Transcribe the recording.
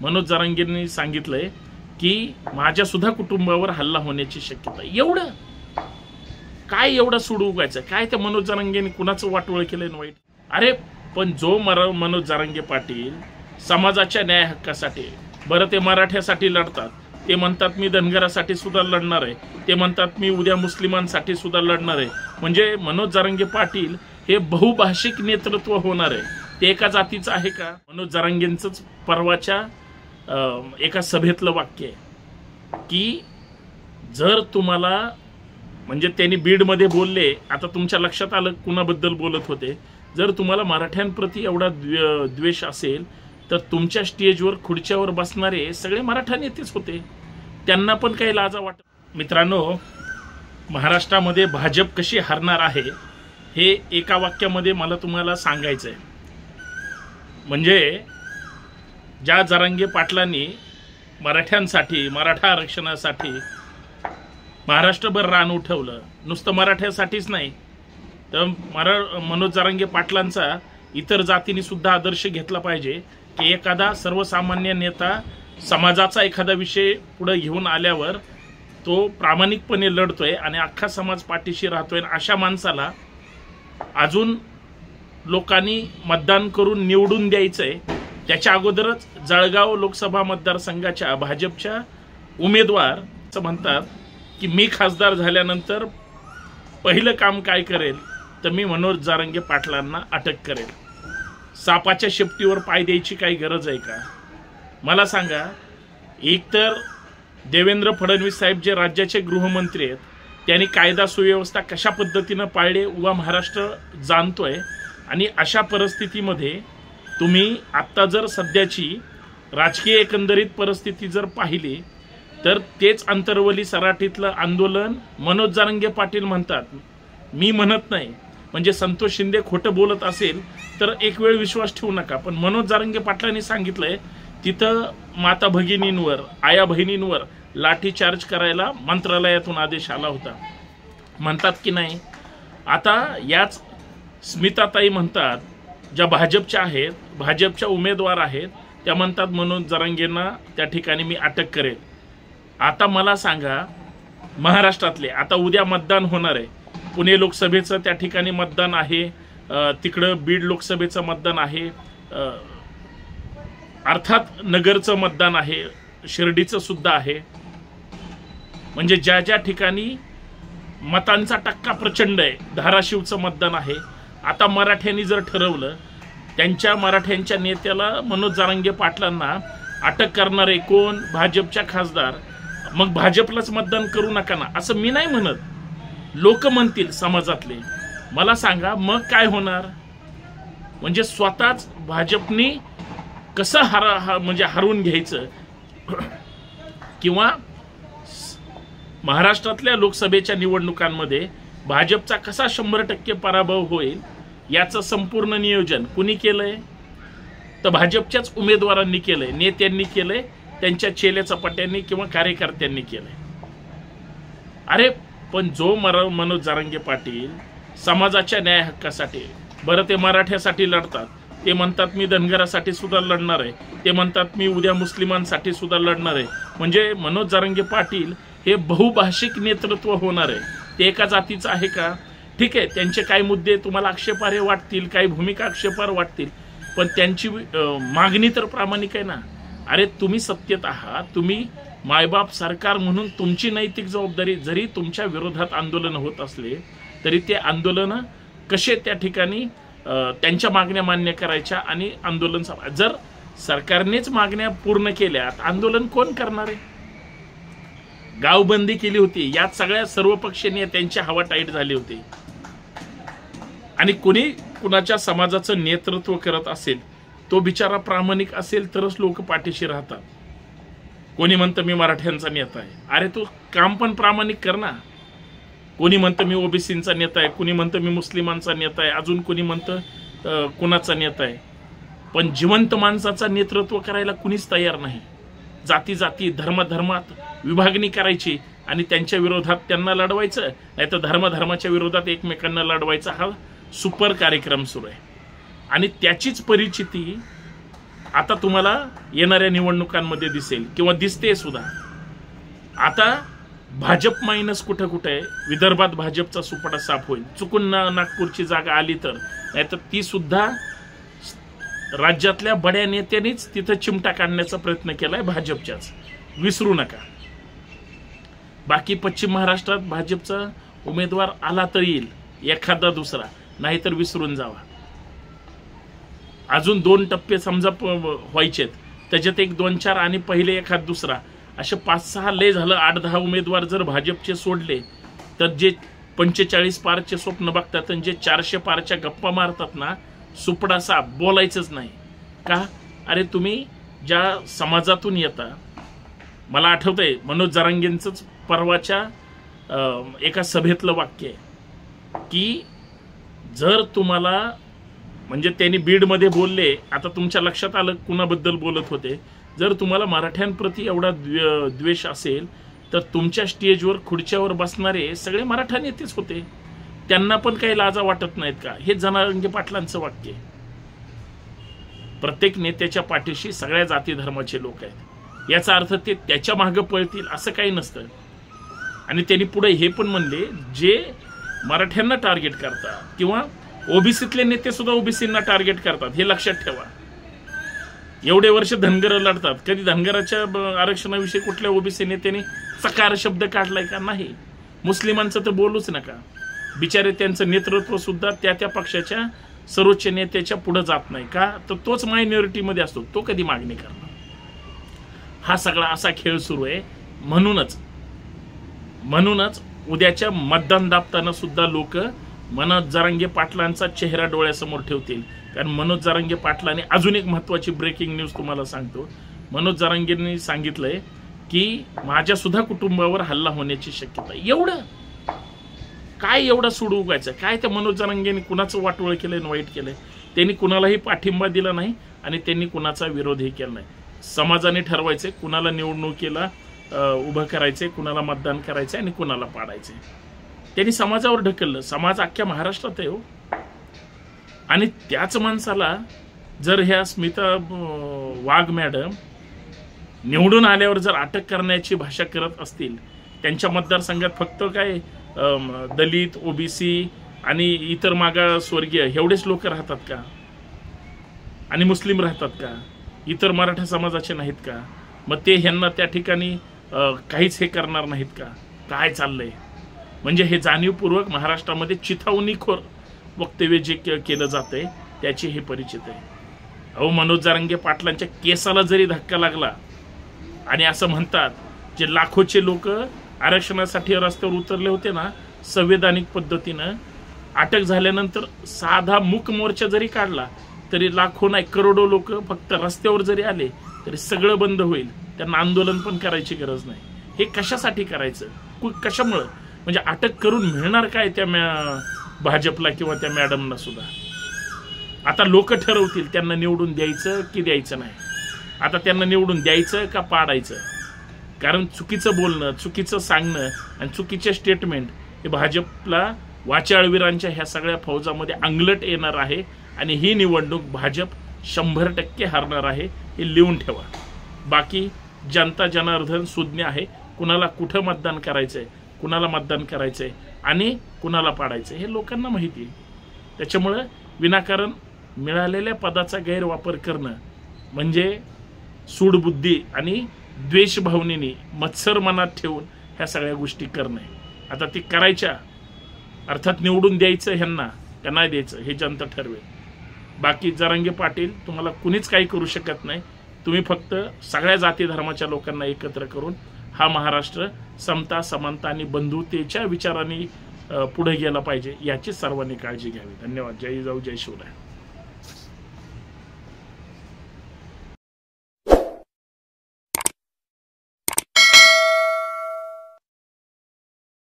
मनोज जरांगेंनी सांगितलंय की माझ्या सुद्धा कुटुंबावर हल्ला होण्याची शक्यता आहे। एवढं काय एवढं सोडू उगायचं काय? त्या मनोज जरांगेंनी कुणाचं वाटोळ केलं वाईट? अरे पण जो मनोज जरांगे पाटील समाजाच्या न्याय हक्कासाठी, बरं ते मराठ्यासाठी लढतात, ते म्हणतात मी धनगरासाठी सुद्धा लढणार आहे, ते म्हणतात मी उद्या मुस्लिमांसाठी सुद्धा लढणार आहे, म्हणजे मनोज जरांगे पाटील हे बहुभाषिक नेतृत्व होणार आहे। ते एका जातीचं आहे का? मनोज जरांगेंचंच परवाच्या एका सभेतलं वाक्य आहे की जर तुम्हाला, म्हणजे त्यांनी बीडमध्ये बोलले, आता तुमच्या लक्षात आलं कुणाबद्दल बोलत होते, जर तुम्हाला मराठ्यांप्रती एवढा द्वेष असेल तर तुमच्या स्टेजवर खुर्च्यावर बसणारे सगळे मराठा नेतेच होते, त्यांना पण काही लाजा वाटत। मित्रांनो, महाराष्ट्रामध्ये भाजप कशी हरणार आहे हे एका वाक्यामध्ये मला तुम्हाला सांगायचं आहे। म्हणजे ज्या जरांगे पाटलांनी मराठ्यांसाठी, मराठा आरक्षणासाठी महाराष्ट्रभर रान उठवलं, नुसतं मराठ्यासाठीच नाही तर मनोज जरांगे पाटलांचा इतर जातींनी सुद्धा आदर्श घेतला पाहिजे की एखादा सर्वसामान्य नेता समाजाचा एखादा विषय पुढे घेऊन आल्यावर तो प्रामाणिकपणे लढतोय आणि अख्खा समाज पाठीशी राहतोय, अशा माणसाला अजून लोकांनी मतदान करून निवडून द्यायचंय। त्याच्या अगोदरच जळगाव लोकसभा मतदारसंघाच्या भाजपच्या उमेदवार म्हणतात की मी खासदार झाल्यानंतर पहिलं काम काय करेल तर मी मनोज जरांगे पाटलांना अटक करेल। सापाच्या शेपटीवर पाय द्यायची काही गरज आहे का? मला सांगा, एकतर देवेंद्र फडणवीस साहेब जे राज्याचे गृहमंत्री आहेत त्यांनी कायदा सुव्यवस्था कशा पद्धतीनं पाळले उगा महाराष्ट्र जाणतोय, आणि अशा परिस्थितीमध्ये तुम्ही आत्ता जर सध्याची राजकीय एकंदरीत परिस्थिती जर पाहिली तर तेच अंतरवली सराटीतलं आंदोलन मनोज जरांगे पाटील म्हणतात, मी म्हणत नाही। म्हणजे संतोष शिंदे खोटं बोलत असेल तर एक वेळ विश्वास ठेवू नका, पण मनोज जरांगे पाटलांनी सांगितलंय तिथं माता भगिनींवर, आया बहिणींवर लाठीचार्ज करायला मंत्रालयातून आदेश आला होता, म्हणतात की नाही? आता याच स्मिताताई म्हणतात, ज्या भाजपच्या आहेत, भाजपच्या उमेदवार आहेत, त्या म्हणतात मनोज जरांगेंना त्या ठिकाणी मी अटक करेल। आता मला सांगा, महाराष्ट्रातले आता उद्या मतदान होणार आहे, पुणे लोकसभेचं त्या ठिकाणी मतदान आहे, तिकडं बीड लोकसभेचं मतदान आहे, अर्थात नगरचं मतदान आहे, शिर्डीचं सुद्धा आहे, म्हणजे ज्या ज्या ठिकाणी मतांचा टक्का प्रचंड आहे, धाराशिवचं मतदान आहे। आता मराठ्यांनी जर ठरवलं त्यांच्या मराठ्यांच्या नेत्याला मनोज जरांगे पाटलांना अटक करणारे कोण? भाजपच्या खासदार, मग भाजपलाच मतदान करू नका ना असं मी नाही म्हणत, लोक म्हणतील समाजातले। मला सांगा मग काय होणार? म्हणजे स्वतःच भाजपनी कसं म्हणजे हरवून घ्यायचं, किंवा महाराष्ट्रातल्या लोकसभेच्या निवडणुकांमध्ये भाजपचा कसा 100% पराभव होईल याचं संपूर्ण नियोजन कुणी केलंय? तर भाजपच्याच उमेदवारांनी केलंय, नेत्यांनी केलंय, त्यांच्या चेले चपाट्यांनी किंवा कार्यकर्त्यांनी केलंय। अरे पण जो मनोज जरांगे पाटील समाजाच्या न्याय हक्कासाठी, बरं ते मराठ्यासाठी लढतात, ते म्हणतात मी धनगरासाठी सुद्धा लढणार आहे, ते म्हणतात मी उद्या मुस्लिमांसाठी सुद्धा लढणार आहे, म्हणजे मनोज जरांगे पाटील हे बहुभाषिक नेतृत्व होणार आहे। ते एका जातीचं आहे का? ठीक आहे, त्यांचे काही मुद्दे तुम्हाला आक्षेपार्ह वाटतील, काही भूमिका आक्षेपार्ह वाटतील, पण त्यांची मागणी तर प्रामाणिक आहे ना। अरे तुम्ही सत्तेत आहात, तुम्ही मायबाप सरकार म्हणून तुमची नैतिक जबाबदारी, जरी तुमच्या विरोधात आंदोलन होत असले तरी ते आंदोलन कसे त्या ठिकाणी त्यांच्या मागण्या मान्य करायच्या आणि आंदोलन, जर सरकारनेच मागण्या पूर्ण केल्या आंदोलन कोण करणार आहे? गावबंदी केली होती, यात सगळ्या सर्वपक्षीय नेत्यांची हवा टाईट झाली होती, आणि कोणी कुणाच्या समाजाचं नेतृत्व करत असेल तो बिचारा प्रामाणिक असेल तरच लोक पाठीशी राहतात। कोणी म्हणतं मी मराठ्यांचा नेता आहे, अरे तू काम पण प्रामाणिक कर ना। कोणी म्हणतं मी ओबीसींचा नेता आहे, कोणी म्हणतं मी मुस्लिमांचा नेता आहे, अजून कोणी म्हणतं कुणाचा नेता आहे, पण जिवंत माणसाचा नेतृत्व करायला कुणीच तयार नाही। जाती जाती धर्मात विभागणी करायची आणि त्यांच्या विरोधात त्यांना लढवायचं, नाहीतर धर्माच्या विरोधात एकमेकांना लढवायचा हा सुपर कार्यक्रम सुरू आहे। आणि त्याचीच परिचिती आता तुम्हाला येणाऱ्या निवडणुकांमध्ये दिसेल किंवा दिसते सुद्धा। आता भाजप मायनस कुठं कुठं आहे, विदर्भात भाजपचा सुपडा साफ होईल। चुकून नागपूरची जागा आली तर, नाहीतर ती सुद्धा राज्यातल्या बड्या नेत्यांनीच तिथं चिमटा काढण्याचा प्रयत्न केलाय, भाजपच्याच, विसरू नका। बाकी पश्चिम महाराष्ट्रात भाजपचा उमेदवार आला तर येईल एखादा दुसरा, नाहीतर विसरून जावा। अजून 2 टप्पे समजा व्हायचेत, त्याच्यात 1, 2, 4 आणि पहिले एखाद दुसरा, असे 5-6 लय झालं। 8-10 उमेदवार जर भाजपचे सोडले तर जे 45 पारचे स्वप्न बघतात आणि जे 400 पारच्या गप्पा मारतात ना, सुपडा साप बोलायचंच नाही का। अरे तुम्ही ज्या समाजातून येता, मला आठवतंय मनोज जरांगेंचंच परवाच्या एका सभेतलं वाक्य आहे की जर तुम्हाला, म्हणजे त्यांनी बीडमध्ये बोलले, आता तुमच्या लक्षात आलं कुणाबद्दल बोलत होते, जर तुम्हाला मराठ्यांप्रती एवढा द्वेष असेल तर तुमच्या स्टेजवर खुर्च्यावर बसणारे सगळे मराठा नेतेच होते, त्यांना पण काही लाजा वाटत नाहीत का? हे जरांगे पाटलांचं वाक्य आहे। प्रत्येक नेत्याच्या पाठीशी सगळ्या जाती धर्माचे लोक आहेत, याचा अर्थ ते त्याच्या मागे पळतील असं काही नसतं। आणि त्यांनी पुढे हे पण म्हणले, जे मराठ्यांना टार्गेट करतात किंवा ओबीसीतले नेते सुद्धा ओबीसींना टार्गेट करतात, हे लक्षात ठेवा। एवढे वर्ष धनगर लढतात, कधी धनगराच्या आरक्षणाविषयी कुठल्या ओबीसी नेत्याने चकार शब्द काढलाय का? नाही। मुस्लिमांचं तर बोलूच नका, बिचारे त्यांचं नेतृत्व सुद्धा त्या पक्षाच्या सर्वोच्च नेत्याच्या पुढे जात नाही का? तर तोच मायनॉरिटीमध्ये असतो, तो कधी मागणी करणार? हा सगळा असा खेळ सुरू आहे। म्हणूनच उद्याच्या मतदान दाबताना सुद्धा लोक मनोज जरांगे पाटलांचा चेहरा डोळ्यासमोर ठेवतील, कारण मनोज जरांगे पाटलांनी अजून एक महत्त्वाची ब्रेकिंग न्यूज तुम्हाला सांगतो। मनोज जरांगेंनी सांगितलंय की माझ्या सुद्धा कुटुंबावर हल्ला होण्याची शक्यता आहे। एवढं काय एवढा सूड उगायचं काय? त्या मनोज जरांगेंनी कुणाचं वाटोळ केलंय, वाईट केलंय? त्यांनी कुणालाही पाठिंबा दिला नाही आणि त्यांनी कुणाचा विरोधही केला नाही। समाजाने ठरवायचे कुणाला निवडणुकीला उभं करायचे, कुणाला मतदान करायचे आणि कुणाला पाडायचे। त्यांनी समाजावर ढकललं। समाज अख्ख्या महाराष्ट्रात आहे हो। आणि त्याच माणसाला जर ह्या स्मिता वाघ मॅडम निवडून आल्यावर जर अटक करण्याची भाषा करत असतील, त्यांच्या मतदारसंघात फक्त काय दलित, ओबीसी आणि इतर मागासवर्गीय एवढेच लोक राहतात का? आणि मुस्लिम राहतात का? इतर मराठा समाजाचे नाहीत का? मग ते ह्यांना त्या ठिकाणी काहीच हे करणार नाहीत का? काय चाललंय? म्हणजे हे जाणीवपूर्वक महाराष्ट्रामध्ये चिथावणीखोर वक्तव्य जे केलं जातंय त्याची हे परिचित आहे। अहो, मनोज जरांगे पाटलांच्या केसाला जरी धक्का लागला आणि असं म्हणतात जे लाखोचे लोक आरक्षणासाठी रस्त्यावर उतरले होते ना, संवैधानिक पद्धतीनं अटक झाल्यानंतर साधा मूक मोर्चा जरी काढला तरी लाखो नाही करोडो लोक फक्त रस्त्यावर जरी आले तरी सगळं बंद होईल, त्यांना आंदोलन पण करायची गरज नाही। हे कशासाठी करायचं? कशामुळं? म्हणजे अटक करून मिळणार काय त्या भाजपला किंवा त्या मॅडमना सुद्धा? आता लोक ठरवतील त्यांना निवडून द्यायचं की द्यायचं नाही। आता त्यांना निवडून द्यायचं का पाडायचं? कारण चुकीचं बोलणं, चुकीचं सांगणं आणि चुकीचे स्टेटमेंट हे भाजपला वाचाळवीरांच्या ह्या सगळ्या फौजामध्ये अंगलट येणार आहे आणि ही निवडणूक भाजप 100% हारणार आहे, हे लिहून ठेवा। बाकी जनता जनार्दन सुज्ञ आहे, कुणाला कुठं मतदान करायचंय, कुणाला मतदान करायचंय आणि कुणाला पाडायचंय हे लोकांना माहिती आहे। त्याच्यामुळे विनाकारण मिळालेल्या पदाचा गैरवापर करणं म्हणजे सूडबुद्धी आणि द्वेषभावनेने मत्सर मनात ठेवून ह्या सगळ्या गोष्टी करणे। आता ती करायच्या अर्थात निवडून द्यायचं ह्यांना का नाही द्यायचं हे जनता ठरवेल। बाकी जरांगे पाटील तुम्हाला कुणीच काही करू शकत नाही। तुम्ही फक्त सगळ्या जाती धर्माच्या लोकांना एकत्र करून हा महाराष्ट्र समता, समानता आणि बंधुतेच्या विचारांनी पुढे गेला पाहिजे, याची सर्वांनी काळजी घ्यावी। धन्यवाद। जय जाऊ, जय शिवराय।